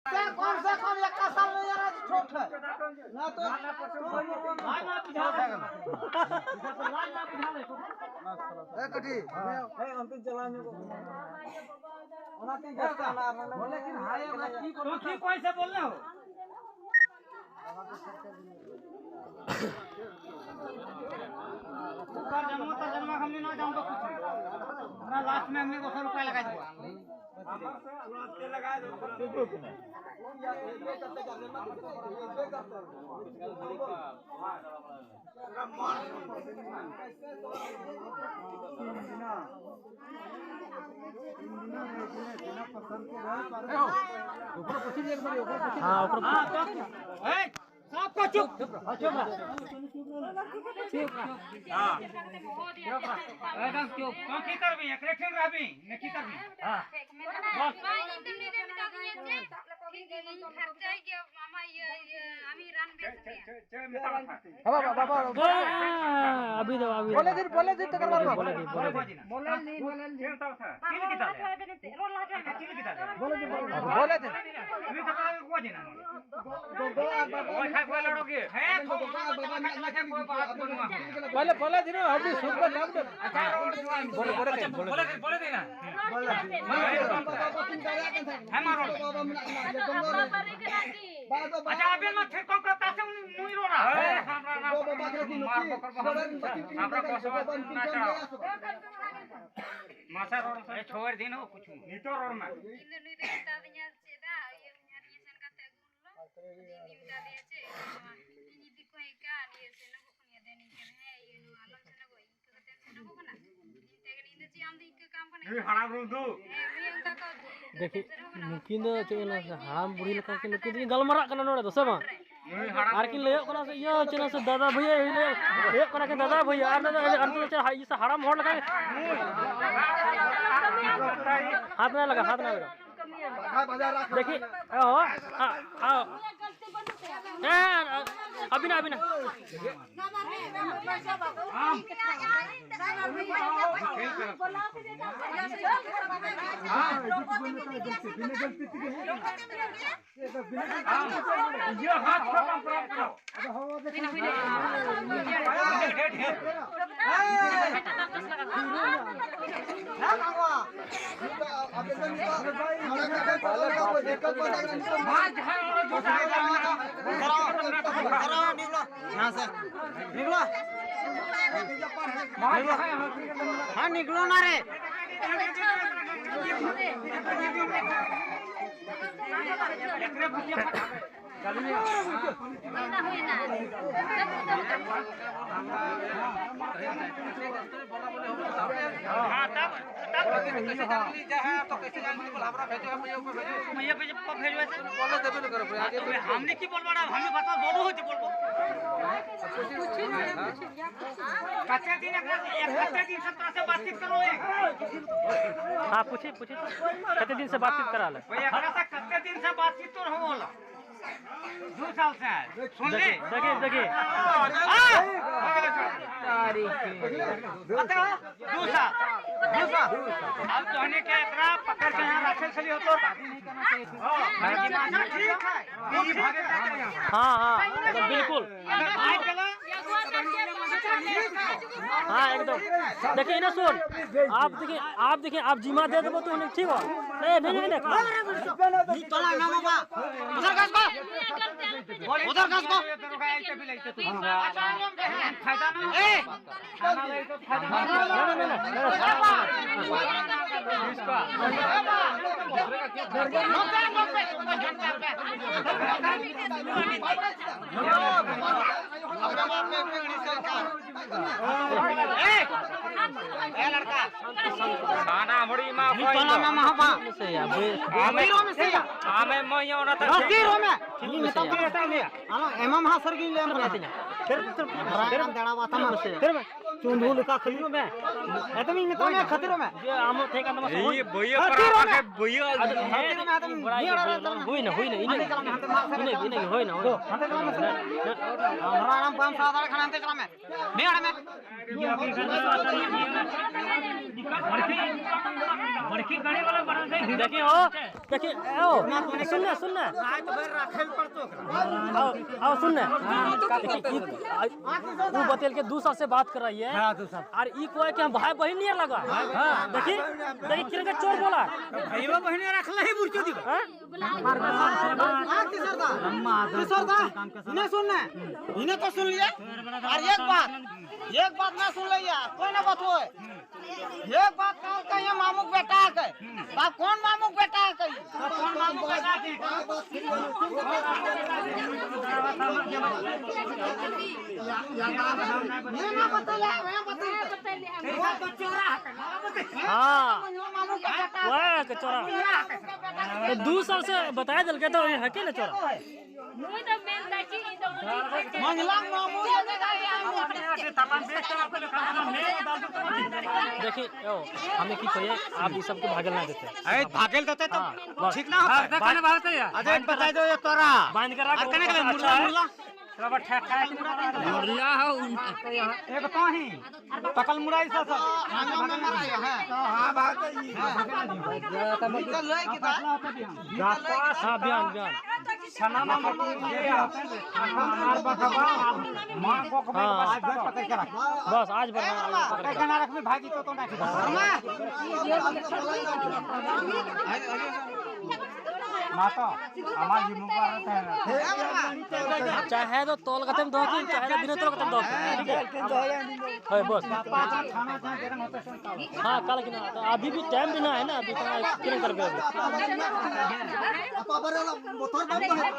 कौन सा कौन एक का साल में यार छोट है ना तो लाज ना बुझा देगा तो लाज ना बुझा ले ए कठी ए अंतिम चलाने को ओनाती जैसा ना लेकिन हाय की करो की कोई से बोल रहे हो ऊपर जन्म हमने ना जान तो कुछ ना लास्ट में हमने 200 रुपया लगा दिया तुरंत लगा दो ग्रुप में ये करते जाने मत ये करते ऊपर पूछ एक बार ऊपर हां ऊपर ए सबको चुप चुप हां एकदम चुप कौन की करबी करेक्शन रहबी ने की करबी हां बस बाबा अभी दो अभी बोले दिन तक मारो बोले नहीं किल की ताले किल की ताले बोले दिन अभी तक को दिन ओए खाए कोई लड़ोगे है कोई बात बोलूंगा बोले दिन अभी सुन को नाम दे अच्छा बोले देना है मारो अच्छा अबे मत फिर कौन करता से मुई रो रहा है मार पकड़ हमरा बसवा ना चढ़ाओ मासा रोड से छोड़ दिन हो कुछ नीतो रोड में नी देता दिया सेदा ये न्यारी सन काते गुनलो नी उदा दिए छे नी दिको है का नी से न कोनिया देनी के है ये नो आलम से न कोई के टेंशन न को ना नी नी जी हम दी के काम करने ये हराम रो दो मी उनका को देखि मुकिन चेला हराम बुढ़ी लका के लकी गलमरा कना नोड़े दोसे बा आर की ले कना से ये चना से दादा भैया ले एक कना के दादा भैया आर अंत से हाई से हराम होड़ लगा हाथ ना लगा देखिए आओ आओ अभी ना ये हाथ खत्म प्राप्त करो हाँ निकलो ना रे हमने की बोलबा हमने बता बोलो होते बोलबो कच्चे दिन कच्चे दिन से बातचीत करो हां पूछे कच्चे दिन से बातचीत करा ले भैया कच्चे दिन से बातचीत तो हो होला 2 साल से सुन ले देखिए अब तोहने के एकरा पकड़ के यहां रखल छली हो तो शादी नहीं करना चाहिए ठीक है हां बिल्कुल हाँ एकदम देखिए ना सुन आप देखिए आप जिम्मा दे देबो तो ठीक हो नहीं देख तोला नाम बा उधर कस को फायदा ना ए ए लड़का खाना बड़ी मां तोला नाम बा आमेरो में से आमे मयो ना त रो में ठीक में तब रहता ले हां एमा महा सरगी ले हम रहते तेरे देड़ा बात हम से तेरे चुंदू लका खलियो में एतमी में तो मैं खतरो में ये आम थे का ये भैया पर आके भैया खतरो में आदमी हुई ना इने होई ना हमरा नाम 5 7 खाना ते चला में नहीं आड़े में बड़की गाड़ी वाला बना दे देखिए हो देखिए आओ सुनना सुनना आओ सुनना वो बतेल के 2 साल से बात कर रही है और ई कोई के हम भाई बहन नहीं लगा देखिए देखिए किरण का चोर बोला भाईवा बहने रखले ही बुरचो दी इन्हें सुनना इन्हें तो सुन लिया और एक बात ना सुन लिया कोई ना बात हो एक बात कहिए मामू बेटा के बा कौन मामू बेटा के कौन मामू बेटा के ये ना बतला मैं बतला हाँ वह के चोरा तो 2 साल से बताया दल के तो ये है के ना चोरा मंगला मामू देखिए हमें की कहिए आप ये सबको भागल ना देते अरे भागल देते तो ठीक ना होता कने भागते यार अरे बता दो ये तोरा बांध कर रख कने कने मुर्ला रबड़ ठेका मुर्ला हो एक तो ही पकल मुराई सा सब हां भाग गई निकल ले के हां बयान छना मामा हमार बखबा मां को बस पकड़ के रख बस आज बना पकड़ के ना रख में भागी तो ना माता हमार जी मुबारक है चाहे तो तोल खत्म दो कि चाहे तो बिना तोल खत्म दो ठीक है बस हाँ कल की ना तो अभी भी टाइम भी ना है ना अभी तो किरण कर गए मोटर बंद है